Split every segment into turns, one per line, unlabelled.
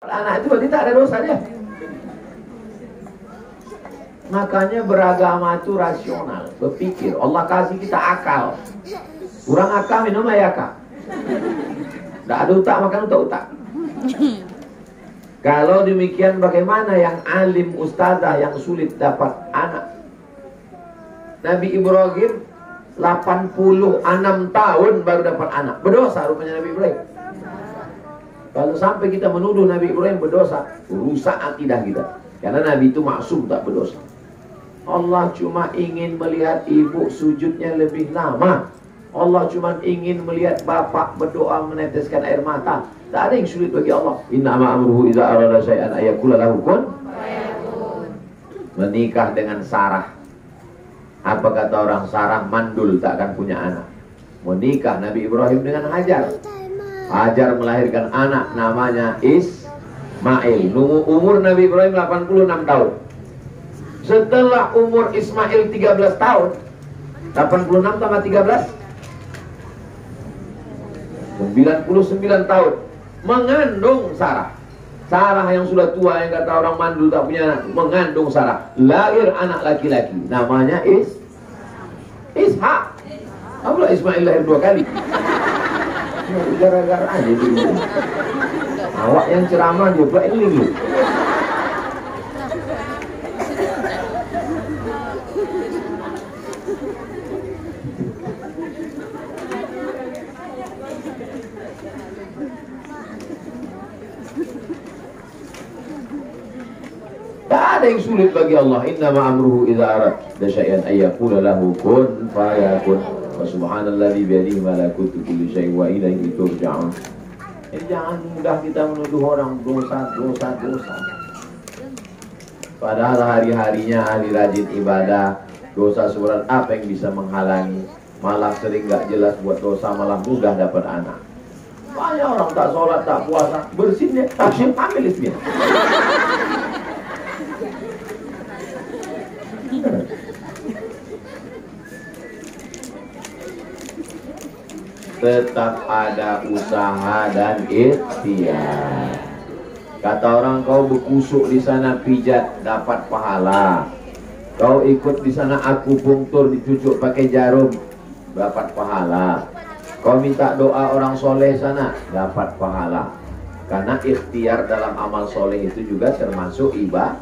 Anak itu berarti tak ada dosa dia. Makanya beragama itu rasional, berpikir. Allah kasih kita akal. Kurang akal minum ayaka. Tidak ada utak makan utak. Kalau demikian bagaimana yang alim ustazah yang sulit dapat anak? Nabi Ibrahim 86 tahun baru dapat anak. Berdosa rupanya Nabi Ibrahim. Kalau sampai kita menuduh Nabi Ibrahim berdosa, rusak akidah kita. Karena Nabi itu maksum tak berdosa. Allah cuma ingin melihat ibu sujudnya lebih lama. Allah cuma ingin melihat bapak berdoa meneteskan air mata. Tak ada yang sulit bagi Allah. Innama amruhu idza arada syai'an ayaqula lahu kun fayakun. Menikah dengan Sarah. Apa kata orang Sarah mandul tak akan punya anak. Menikah Nabi Ibrahim dengan Hajar. Hajar melahirkan anak namanya Ismail. Umur Nabi Ibrahim 86 tahun. Setelah umur Ismail 13 tahun, 86 tambah 13 99 tahun, mengandung Sarah. Sarah yang sudah tua, yang kata orang mandul tak punya anak, mengandung Sarah. Lahir anak laki-laki, namanya Ishak. Apa Ismail lahir 2 kali? Gara-gara aja dulu. Awak yang ceramah juga ini. Tak ada yang sulit bagi Allah. Innama amruhu idza arada syai'an ayyaqula lahu kun fayakun. Wa subhanalladzi biyadihi malakutu kulli syai'in wa ilaihi turja'un. Jadi jangan mudah kita menuduh orang dosa. Padahal hari-harinya ahli rajin ibadah, dosa surat apa yang bisa menghalangi? Malah sering gak jelas buat dosa, malah mudah dapat anak. Banyak orang tak sholat, tak puasa, bersihnya taksim hamil ismnya. Tetap ada usaha dan ikhtiar. Kata orang, kau berkusuk di sana pijat dapat pahala. Kau ikut di sana akupunktur dicucuk pakai jarum dapat pahala. Kau minta doa orang soleh sana dapat pahala. Karena ikhtiar dalam amal soleh itu juga termasuk ibadah.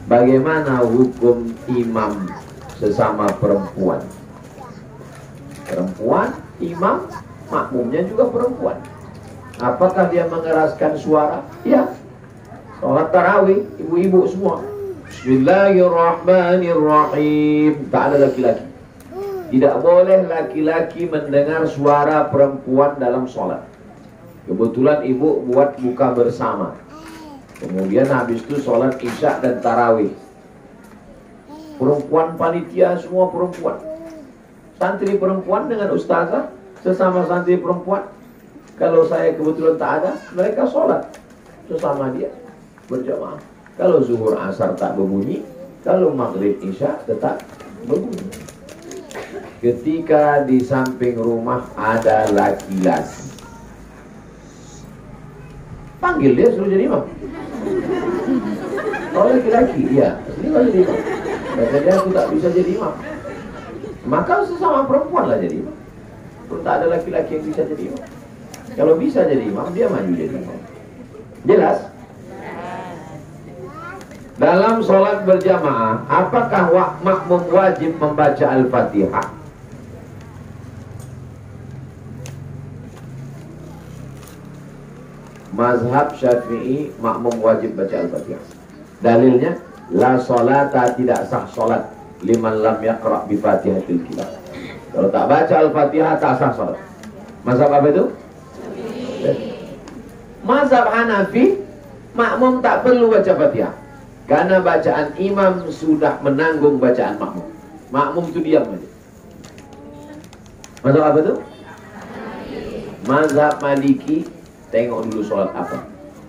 Bagaimana hukum imam sesama perempuan? Perempuan, imam, makmumnya juga perempuan. Apakah dia mengeraskan suara? Ya. Sholat tarawih, ibu-ibu semua. Bismillahirrahmanirrahim. Tak ada laki-laki. Tidak boleh laki-laki mendengar suara perempuan dalam sholat. Kebetulan ibu buat buka bersama. Kemudian habis itu sholat isya dan tarawih. Perempuan panitia semua perempuan. Santri perempuan dengan ustazah sesama santri perempuan. Kalau saya kebetulan tak ada, mereka sholat sesama dia berjamaah. Kalau zuhur asar tak berbunyi, kalau maghrib isya tetap berbunyi. Ketika di samping rumah ada laki-laki, panggil dia suruh jadi imam. Kalau laki-laki, iya, ini kalau jadi imam. Kata dia, aku tak bisa jadi imam. Maka sesama perempuan lah jadi imam. Kalau tak ada laki-laki yang bisa jadi imam. Kalau bisa jadi imam, dia maju jadi imam. Jelas? Dalam sholat berjamaah, apakah makmum wajib membaca Al-Fatihah? Mazhab Syafi'i, makmum wajib baca Al-Fatihah. Dalilnya, la sholata, tidak sah sholat liman lam yaqra' bi Fatihatil kitab. Kalau tak baca Al-Fatihah tak sah sholat. Mazhab apa itu? Mazhab Hanafi, makmum tak perlu baca Fatihah. Karena bacaan imam sudah menanggung bacaan makmum. Makmum itu diam aja. Mazhab apa itu? Mazhab Maliki, tengok dulu sholat apa.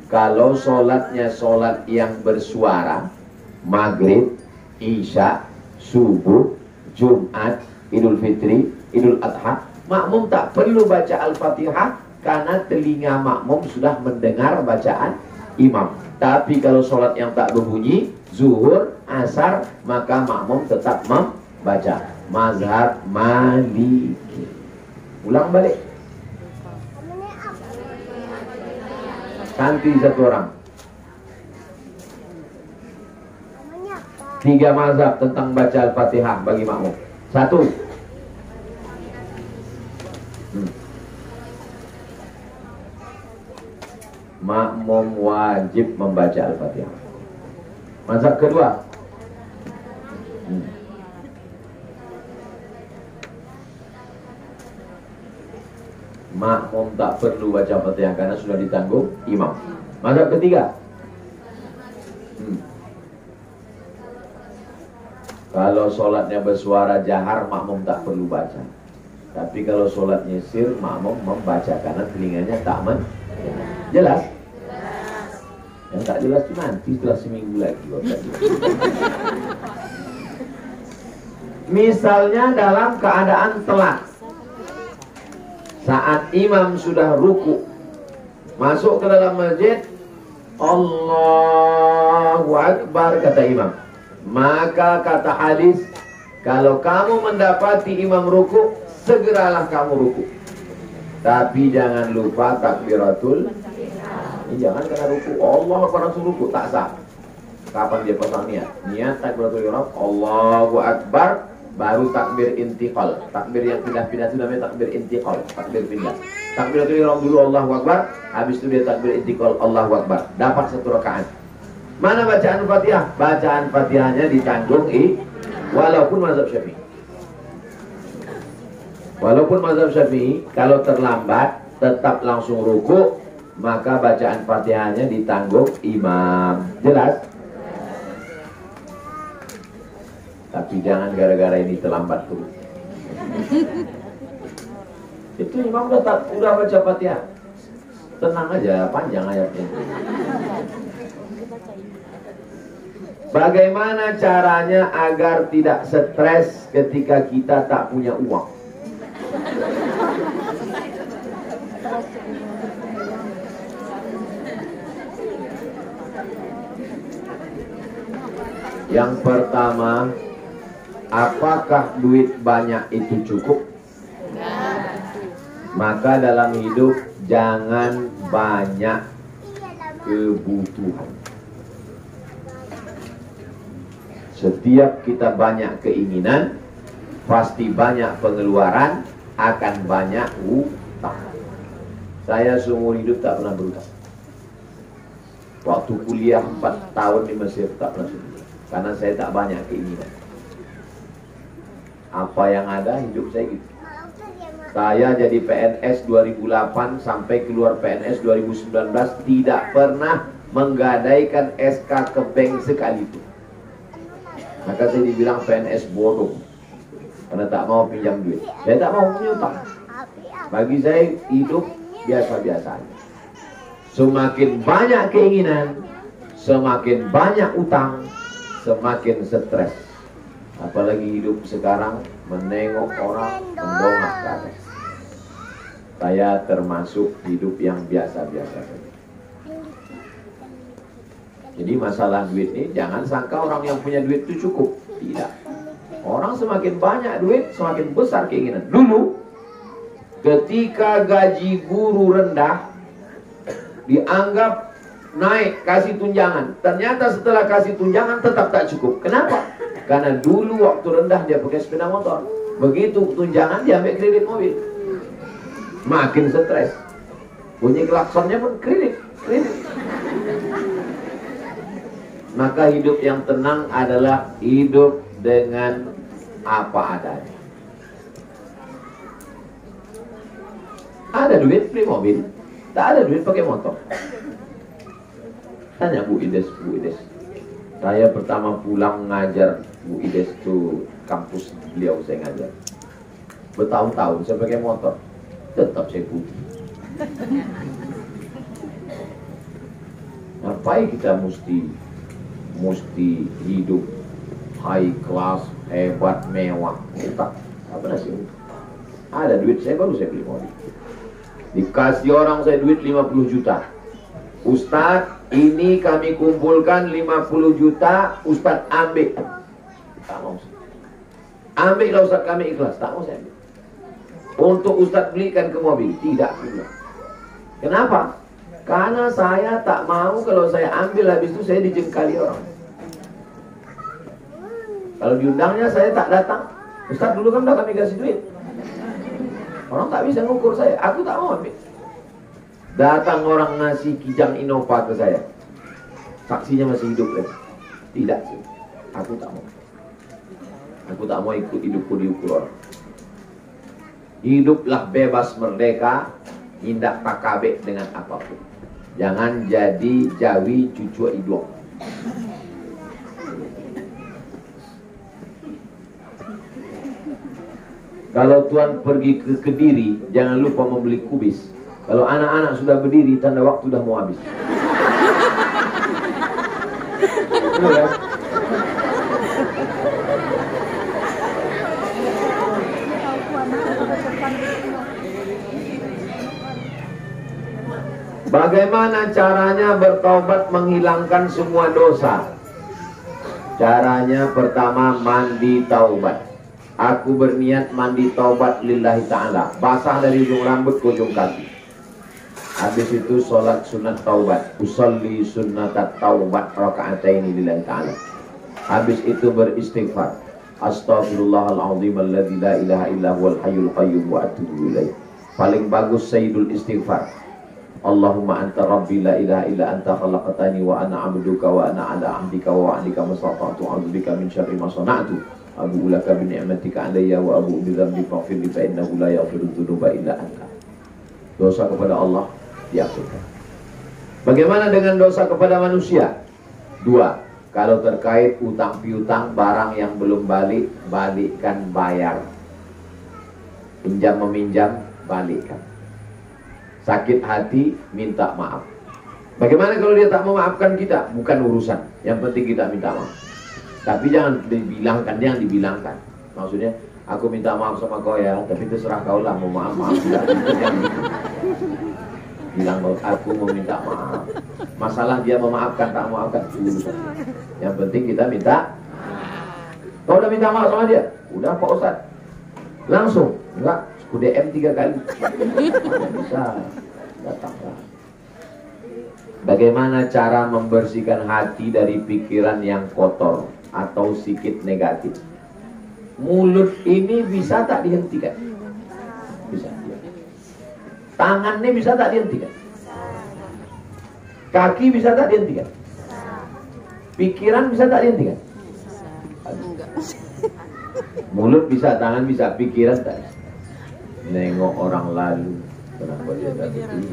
Kalau sholatnya sholat yang bersuara, maghrib, isya, subuh, Jumat, Idul Fitri, Idul Adha, makmum tak perlu baca Al-Fatihah karena telinga makmum sudah mendengar bacaan imam. Tapi kalau sholat yang tak berbunyi, zuhur, asar, maka makmum tetap membaca. Mazhab Maliki. Ulang balik. Santri satu orang. 3 mazhab tentang baca Al-Fatihah bagi makmum. 1. Makmum wajib membaca Al-Fatihah. Mazhab kedua, makmum tak perlu baca Al-Fatihah karena sudah ditanggung imam. Mazhab ketiga, kalau sholatnya bersuara jahar, makmum tak perlu baca. Tapi kalau sholatnya sir, makmum membaca karena telinganya tak jelas. Yang tak jelas itu nanti setelah seminggu lagi. Misalnya dalam keadaan telat, saat imam sudah ruku, masuk ke dalam masjid, Allahu Akbar kata imam. Maka kata hadis, kalau kamu mendapati imam ruku, segeralah kamu ruku. Tapi jangan lupa takbiratul. Jangan kena ruku, Allah Akbar langsung ruku, tak sah. Kapan dia pasang niat? Niat takbiratul ihram, Allahu Akbar, baru takbir intiqal. Takbir yang pindah-pindah itu namanya takbir intiqal, takbir pindah. Takbiratul ihram dulu Allahu Akbar, habis itu dia takbir intiqal Allahu Akbar. Dapat 1 rakaat. Mana bacaan Fatihah? Bacaan Fatihahnya ditanggung walaupun mazhab Syafi'i. Walaupun mazhab Syafi'i, kalau terlambat tetap langsung ruku, maka bacaan Fatihahnya ditanggung imam. Jelas? Tapi jangan gara-gara ini terlambat terus. Itu imam udah baca Fatihah. Tenang aja, panjang ayatnya. Bagaimana caranya agar tidak stres ketika kita tak punya uang? Yang pertama, apakah duit banyak itu cukup? Maka dalam hidup jangan banyak kebutuhan. Setiap kita banyak keinginan, pasti banyak pengeluaran, akan banyak hutang. Saya seumur hidup tak pernah berhutang. Waktu kuliah 4 tahun di Mesir tak pernah berhutang. Karena saya tak banyak keinginan. Apa yang ada hidup saya gitu. Saya jadi PNS 2008 sampai keluar PNS 2019 tidak pernah menggadaikan SK ke bank sekalipun. Maka saya dibilang PNS bodoh karena tak mau pinjam duit. Saya tak mau punya utang. Bagi saya hidup biasa-biasa aja. Semakin banyak keinginan, semakin banyak utang, semakin stres. Apalagi hidup sekarang menengok orang mendongak ke atas. Saya termasuk hidup yang biasa-biasa saja. Jadi masalah duit ini jangan sangka orang yang punya duit itu cukup. Tidak. Orang semakin banyak duit, semakin besar keinginan. Dulu ketika gaji guru rendah, dianggap naik, kasih tunjangan. Ternyata setelah kasih tunjangan tetap tak cukup. Kenapa? Karena dulu waktu rendah dia pakai sepeda motor. Begitu tunjangan dia ambil kredit mobil. Makin stres. Bunyi klaksonnya pun kredit. Maka hidup yang tenang adalah hidup dengan apa adanya. Ada duit beli mobil, tak ada duit pakai motor. Tanya Bu Ides. Saya pertama pulang ngajar Bu Ides itu kampus beliau saya ngajar. Bertahun-tahun saya pakai motor, tetap saya putih. Ngapain kita mesti hidup high class, hebat, mewah? Tak pernah sih. Ada duit saya, baru saya beli mobil. Dikasih orang saya duit 50 juta. Ustadz, ini kami kumpulkan 50 juta, Ustadz ambil. Tak mau. Ambil lah Ustadz, kami ikhlas. Tak mau saya ambil. Untuk Ustadz belikan ke mobil. Tidak. Kenapa? Karena saya tak mau kalau saya ambil, habis itu saya dijengkali orang. Kalau diundangnya saya tak datang. Ustadz dulu kan udah kami kasih duit. Orang tak bisa ngukur saya. Aku tak mau ambil. Datang orang ngasih Kijang Innova ke saya. Saksinya masih hidup kan? Tidak sih. Aku tak mau. Aku tak mau ikut hidupku diukur orang. Hiduplah bebas merdeka. Hindak takabek dengan apapun. Jangan jadi jawi cucu idok. Kalau Tuan pergi ke Kediri, jangan lupa membeli kubis. Kalau anak-anak sudah berdiri, tanda waktu sudah mau habis. Betul kan? Bagaimana caranya bertaubat menghilangkan semua dosa? Caranya pertama mandi taubat. Aku berniat mandi taubat lillahi ta'ala. Basah dari ujung rambut ke ujung kaki. Habis itu sholat sunat taubat. Usalli sunnatat taubat raka'ataini lillahi ta'ala. Habis itu beristighfar. Astaghfirullahaladzim alladzi la ilaha illa huwal hayyul qayyum wa atubu ilaih. Paling bagus sayyidul istighfar. Allahumma anta rabbi la ilaha illa anta khalaqtani wa ana abduka wa ana ala ahdika wa wa'dika mastata'tu a'udzubika min syarri ma sana'tu. Abu ulaka bi ni'matika alayya wa abu bi dzambi faghfir li fa innahu la yaghfiru dzunuba illa anta. Dosa kepada Allah diampuni. Bagaimana dengan dosa kepada manusia? Dua. Kalau terkait utang piutang, barang yang belum balik, balikkan, bayar. Pinjam meminjam, balikkan. Sakit hati, minta maaf. Bagaimana kalau dia tak memaafkan kita? Bukan urusan. Yang penting kita minta maaf. Tapi jangan dibilangkan. Maksudnya, aku minta maaf sama kau ya, tapi terserah kau lah mau maaf. Bilang aku mau minta maaf. Masalah dia memaafkan tak memaafkan, urusan. Yang penting kita minta. Kau udah minta maaf sama dia? Udah Pak Ustadz. Langsung? Enggak, aku DM 3 kali. Bisa, datanglah. Bagaimana cara membersihkan hati dari pikiran yang kotor atau sikit negatif? Mulut ini bisa tak dihentikan? Bisa. Tangannya bisa tak dihentikan? Kaki bisa tak dihentikan? Pikiran bisa tak dihentikan? Mulut bisa, tangan bisa, pikiran tak bisa. Nengok orang lalu, kenapa dia tak begini?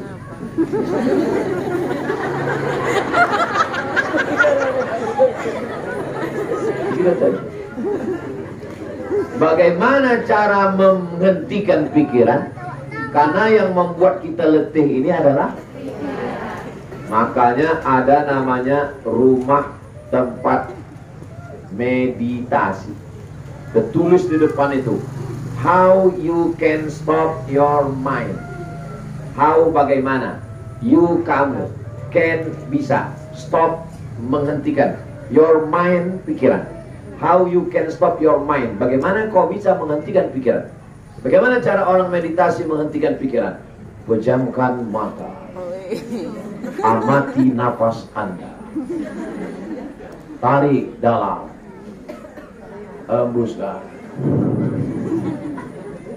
Bagaimana cara menghentikan pikiran? Karena yang membuat kita letih ini adalah, makanya ada namanya rumah tempat meditasi. Tertulis di depan itu, how you can stop your mind. How, bagaimana? You, kamu, can, bisa, stop, menghentikan your mind, pikiran. How you can stop your mind. Bagaimana kau bisa menghentikan pikiran? Bagaimana cara orang meditasi menghentikan pikiran? Pejamkan mata, amati nafas Anda, tarik dalam, hembuskan,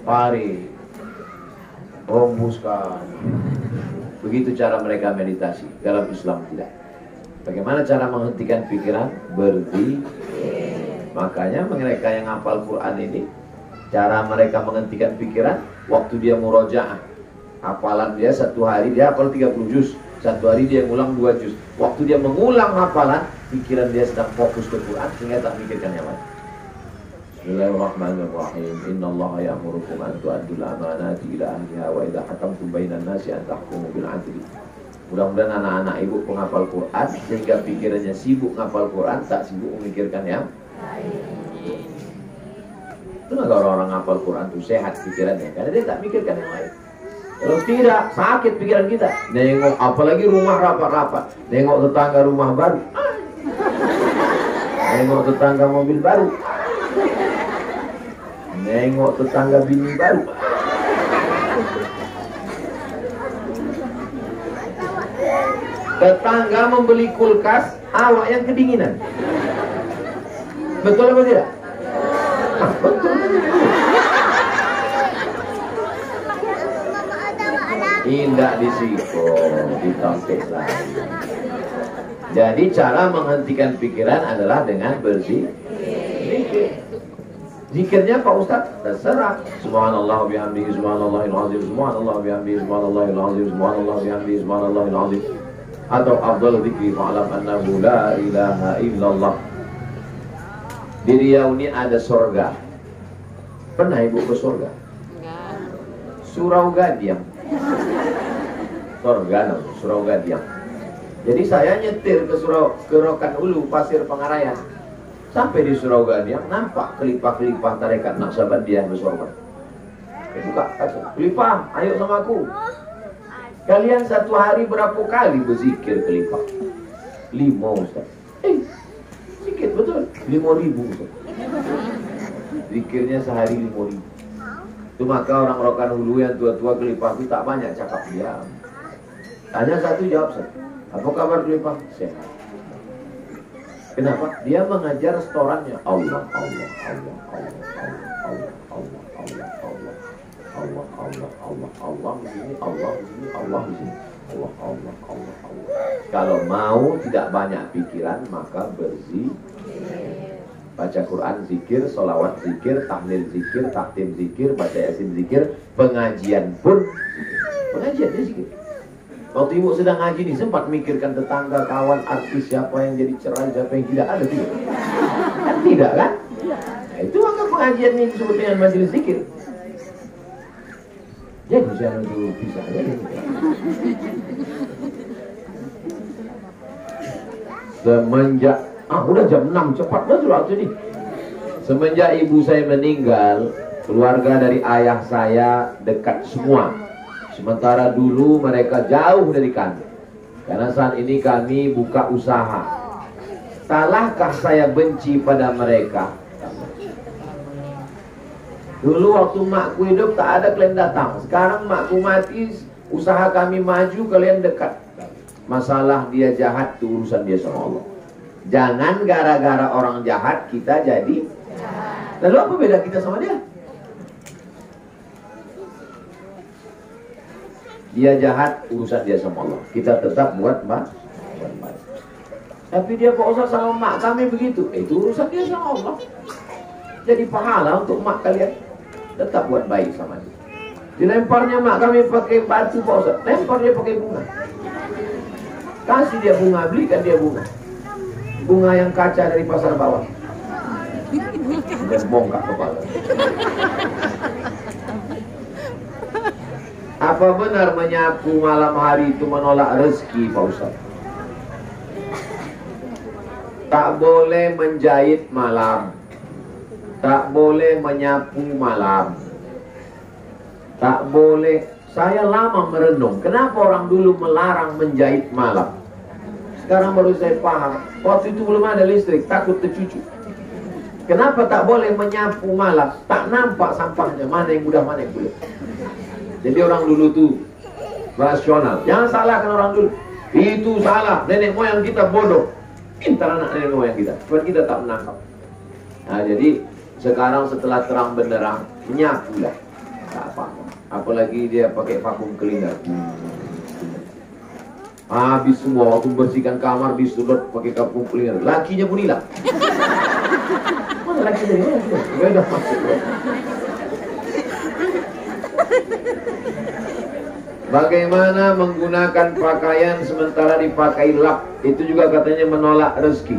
tarik, hembuskan. Begitu cara mereka meditasi. Dalam Islam tidak. Bagaimana cara menghentikan pikiran? Berzikir. Makanya mereka yang hafal Quran ini, cara mereka menghentikan pikiran, waktu dia murojaah, hafalan dia satu hari dia hafal 30 juz, satu hari dia ngulang 2 juz. Waktu dia mengulang hafalan, pikiran dia sedang fokus ke Quran sehingga tak mikirkan yang lain. Bismillahirrahmanirrahim. Innallaha ya'murukum an tu'addul amanati ila ahliha wa idza hakamtum bainan nasi an tahkumu bil 'adli. Mudah-mudahan anak-anak ibu penghafal Quran sehingga pikirannya sibuk menghafal Quran, tak sibuk memikirkan yang lain. Itu nggak orang-orang hafal Quran itu sehat pikirannya, karena dia tak mikirkan yang lain. Kalau tidak, sakit pikiran kita. Nengok, apalagi rumah rapat-rapat. Nengok tetangga rumah baru. Nengok tetangga mobil baru. Nengok tetangga bini baru. Tetangga membeli kulkas, awak yang kedinginan. Betul apa tidak? Betul. Tidak disiko, ditampik lagi. Jadi cara menghentikan pikiran adalah dengan berzikir. Zikirnya Pak Ustaz terserah. Subhanallah bihamdihi, subhanallahil azim, subhanallah bihamdihi, subhanallahil azim, subhanallah bihamdihi, subhanallahil azim. Atau afdal zikri fa'lam annahu la ilaha illallah. Di Riau ini ada surga. Pernah ibu ke surga? Surau Gadiang. Surga, Surau Gadiang. Jadi saya nyetir ke Rokan Ulu, Pasir Pengarayan. Sampai di Surau Gadiang, nampak kelipah-kelipah tarekat Naqsabandiyah bersorban. Buka kaca, kelipah, ayo sama aku. Kalian satu hari berapa kali berzikir kelipah? 5, Ustaz. Sedikit betul, 5.000 Ustaz. Zikirnya sehari 5.000. Itu maka orang Rokan Hulu yang tua-tua kelipah itu tak banyak cakap dia. Tanya satu, jawab satu. Apa kabar kelipah? Sehat. Kenapa? Dia mengajar setorannya. Allah, Allah, Allah, Allah, Allah, Allah, Allah, Allah, Allah, Allah, Allah, Allah di sini, Allah di sini, Allah di sini, Allah, Allah, Allah, Allah. Kalau mau tidak banyak pikiran, maka berzikir. Baca Quran zikir, sholawat zikir, tahlil zikir, taktim zikir, baca yasin zikir, pengajian pun pengajian dia zikir. Waktu ibu sedang ngaji nih sempat mikirkan tetangga, kawan, artis, siapa yang jadi cerai, siapa yang tidak, ada tidak? Kan tidak kan? Nah, itu maka pengajian ini disebut dengan majelis zikir. Jadi saya itu bisa ya. Semenjak udah jam 6, cepat betul waktu ini. Semenjak ibu saya meninggal, keluarga dari ayah saya dekat semua. Sementara dulu mereka jauh dari kami. Karena saat ini kami buka usaha. Salahkah saya benci pada mereka? Dulu waktu makku hidup tak ada kalian datang. Sekarang makku mati, usaha kami maju, kalian dekat. Masalah dia jahat itu urusan dia sama Allah. Jangan gara-gara orang jahat kita jadi jahat. Lalu apa beda kita sama dia? Dia jahat, urusan dia sama Allah. Kita tetap buat baik. Tapi dia Pak Ustaz sama mak kami begitu. Itu urusan dia sama Allah. Jadi pahala untuk mak kalian. Tetap buat baik sama dia. Dilemparnya mak kami pakai batu Pak Ustaz, lempar dia pakai bunga. Kasih dia bunga, belikan dia bunga. Bunga yang kaca dari pasar bawah. Dan bongkak kepala. Apa benar menyapu malam hari itu menolak rezeki Pak Ustaz? Tak boleh menjahit malam. Tak boleh menyapu malam. Tak boleh. Saya lama merenung, kenapa orang dulu melarang menjahit malam? Sekarang baru saya paham. Waktu itu belum ada listrik, takut tercucu. Kenapa tak boleh menyapu malam? Tak nampak sampahnya, mana yang mudah, mana yang sulit. Jadi orang dulu tuh rasional. Jangan salahkan orang dulu. Itu salah, nenek moyang kita bodoh. Pintar anak nenek moyang kita, cuma kita tak menangkap. Nah jadi sekarang setelah terang benderang, nyapulah. Tak apa-apa. Apalagi dia pakai vakum cleaner. Habis semua waktu bersihkan kamar disedot pakai vakum cleaner. Lakinya pun hilang. Mana lakinya? Udah masuk. Bagaimana menggunakan pakaian sementara dipakai lap? Itu juga katanya menolak rezeki.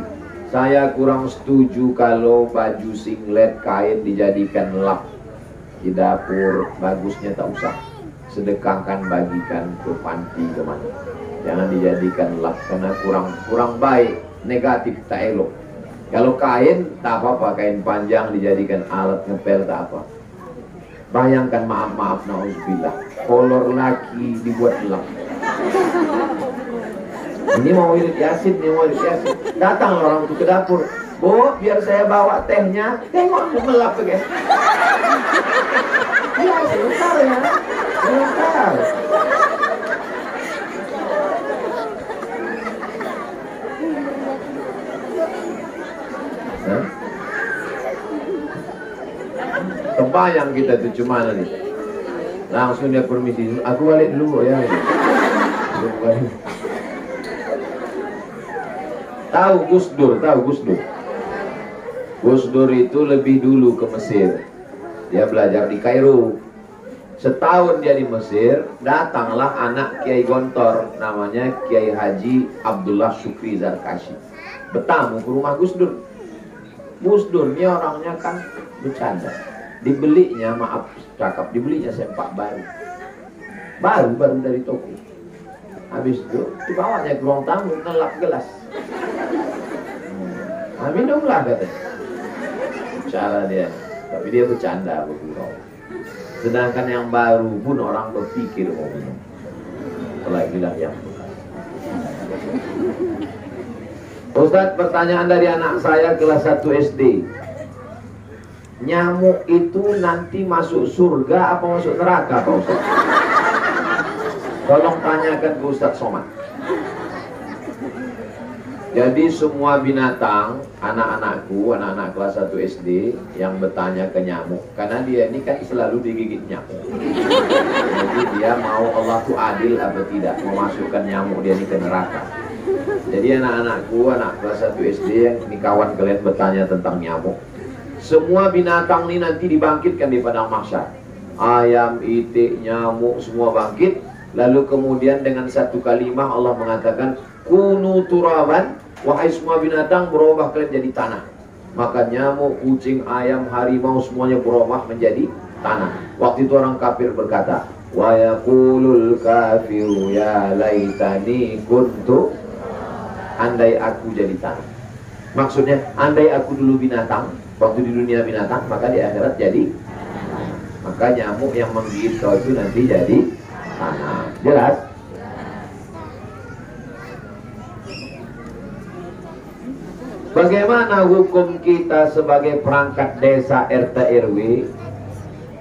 Saya kurang setuju kalau baju singlet kain dijadikan lap di dapur. Bagusnya tak usah, sedekahkan, bagikan ke panti kemana. Jangan dijadikan lap karena kurang baik, negatif, tak elok. Kalau kain, tak apa-apa, kain panjang dijadikan alat ngepel, tak apa. Bayangkan, maaf, na'udzubillah, kolor laki dibuat gelap. Ini mau wirid Yasin, Datang orang itu ke dapur. Bu, biar saya bawa tehnya. Tengok, gemelap ke guys. Iya, sebentar ya. Sebentar. Kebayang kita tuh cuma nih. Langsung dia permisi, aku balik dulu ya. Tahu Gus Dur. Gus Dur itu lebih dulu ke Mesir. Dia belajar di Kairo. Setahun dia di Mesir, datanglah anak Kiai Gontor, namanya Kiai Haji Abdullah Syukri Zarkashi. Bertamu ke rumah Gus Dur. Gus Dur ini orangnya kan bercanda. Dibelinya, dibelinya sempak baru dari toko. Habis itu dibawanya ke ruang tamu, ngelap gelas. Minumlah katanya. Cara dia, tapi dia bercanda begitu. Sedangkan yang baru pun orang berpikir mau minum. Apalagilah yang bekas. Ustadz, pertanyaan dari anak saya kelas 1 SD. Nyamuk itu nanti masuk surga apa masuk neraka, Pak Ustadz? Tolong tanyakan ke Ustadz Somad. Jadi semua binatang, anak-anak kelas 1 SD yang bertanya ke nyamuk, karena dia ini kan selalu digigit nyamuk. Jadi dia mau Allah itu adil atau tidak, memasukkan nyamuk dia ini ke neraka. Jadi anak kelas 1 SD yang ini kawan kalian bertanya tentang nyamuk. Semua binatang ini nanti dibangkitkan di padang mahsyar. Ayam, itik, nyamuk semua bangkit. Lalu kemudian dengan satu kalimah Allah mengatakan, kunu turaban, wahai semua binatang berubah kalian jadi tanah. Maka nyamuk, kucing, ayam, harimau semuanya berubah menjadi tanah. Waktu itu orang kafir berkata, wa yaqulul kafiru ya laitani kuntu, andai aku jadi tanah. Maksudnya andai aku dulu binatang, waktu di dunia binatang, maka di akhirat jadi. Maka nyamuk yang menggigit kau itu nanti jadi tanah. Jelas? Bagaimana hukum kita sebagai perangkat desa RT RW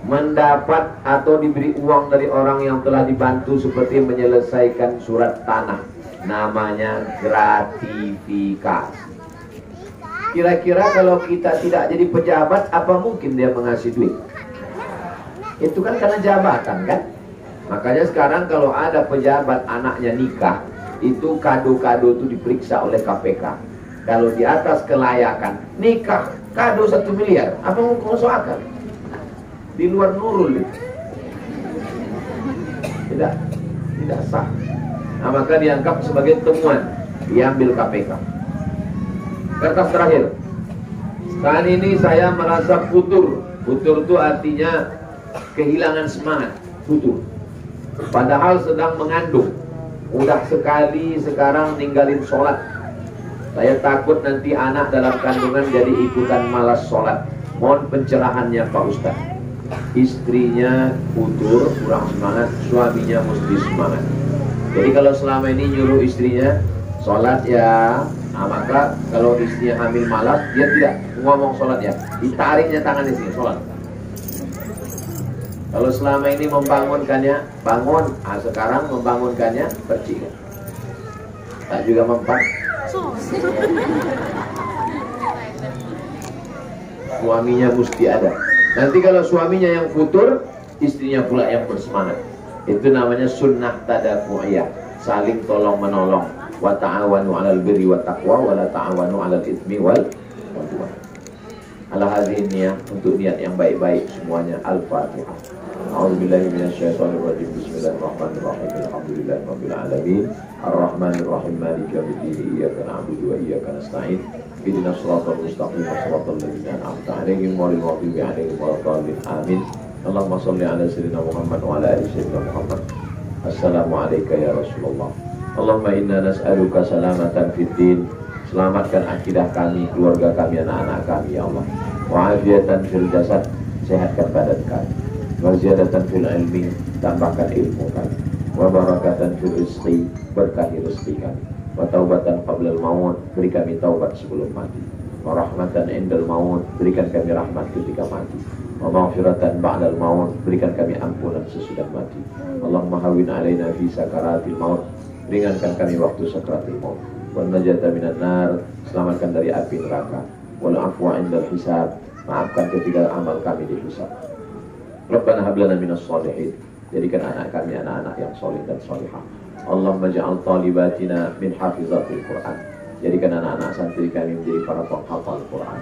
mendapat atau diberi uang dari orang yang telah dibantu seperti menyelesaikan surat tanah, namanya gratifikasi. Kira-kira kalau kita tidak jadi pejabat, apa mungkin dia mengasih duit? Itu kan karena jabatan kan? Makanya sekarang kalau ada pejabat anaknya nikah, itu kado-kado itu diperiksa oleh KPK. Kalau di atas kelayakan, nikah kado 1 miliar, apa mau masuk akal? Di luar nurul itu. Tidak sah. Nah, maka dianggap sebagai temuan, diambil KPK. Kertas terakhir. Saat ini saya merasa futur. Futur itu artinya kehilangan semangat. Futur. Padahal sedang mengandung. Udah sekali sekarang ninggalin sholat. Saya takut nanti anak dalam kandungan jadi ikutan malas sholat. Mohon pencerahannya Pak Ustaz. Istrinya futur, kurang semangat, suaminya mesti semangat. Jadi kalau selama ini nyuruh istrinya sholat ya, nah maka kalau istrinya hamil malas, dia tidak ngomong sholat ya, ditariknya tangan istrinya sholat. Kalau selama ini membangunkannya, bangun, nah sekarang membangunkannya, percikan. Tak juga mempan. Suaminya mesti ada. Nanti kalau suaminya yang futur, istrinya pula yang bersemangat. Itu namanya sunnah tadafu'iyah, saling tolong menolong. Wa ta'awanu 'alal birri wat taqwa wa la ta'awanu 'alal itsmi wal 'udwan. Ala hadhihi niyyah, untuk niat yang baik-baik semuanya. Al-Fatihah. A'udzubillahi minasyaitonir rajim. Bismillahirrahmanirrahim. Alhamdulillahirabbil alamin. Arrahmanirrahim. Maliki yaumiddin. Iyyaka na'budu wa iyyaka nasta'in. Ihdinas shiratal mustaqim. Shiratal ladzina an'amta 'alaihim ghairil maghdubi 'alaihim waladdallin. Amin. Allahumma shalli ala sayyidina Muhammad wa ala ali sayyidina Muhammad. Assalamu alayka ya Rasulullah. Allahumma inna nas'aluka salamatan fid din, Selamatkan akidah kami, keluarga kami, anak-anak kami ya Allah. Wa'afiatan fil jasad, sehatkan badan kami. Wa ziyadatan fil ilmi, tambahkan ilmu kami. Wa barakatan fil rizqi, berkahi rezeki kami. Wa taubatan qablal maut, beri kami taubat sebelum mati. Wa rahmatan indal maut, berikan kami rahmat ketika mati. Wa maghfiratan ba'dal maut, berikan kami ampunan sesudah mati. Allahumma hawwin alaina fi sakaratil maut, ringankan kami waktu sakaratil maut. Wa najata minan nar, selamatkan dari api neraka. Wal afwa indal hisab, maafkan ketika amal kami dihisab. Rabbana hab lana minas shalihin, jadikan anak kami anak-anak yang soleh dan solihah. Allahumma ja'al talibatina min hafizatil Quran, jadikan anak-anak santri kami menjadi para penghafal Quran.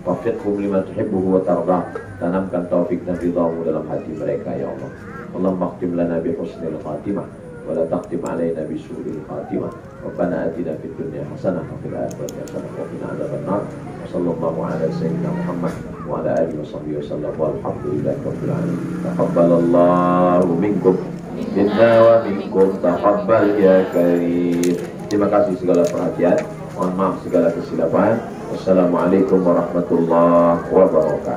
Wafiqhum lima tuhibbuhu wa tardah, tanamkan taufik dan ridhamu dalam hati mereka ya Allah. Allahumma khtim lana bi husnil khatimah wa la taqtim alaina bi su'il khatimah. Rabbana atina fid dunya hasanah wa fil akhirati hasanah wa qina adzabannar. Sallallahu ala sayyidina Muhammad wa ala alihi washabbihi wasallam walhamdulillahi rabbil alamin. Taqabbalallahu minkum minna wa minkum taqabbal ya karim. Terima kasih segala perhatian. Mohon maaf segala kesilapan. Wassalamualaikum warahmatullahi wabarakatuh.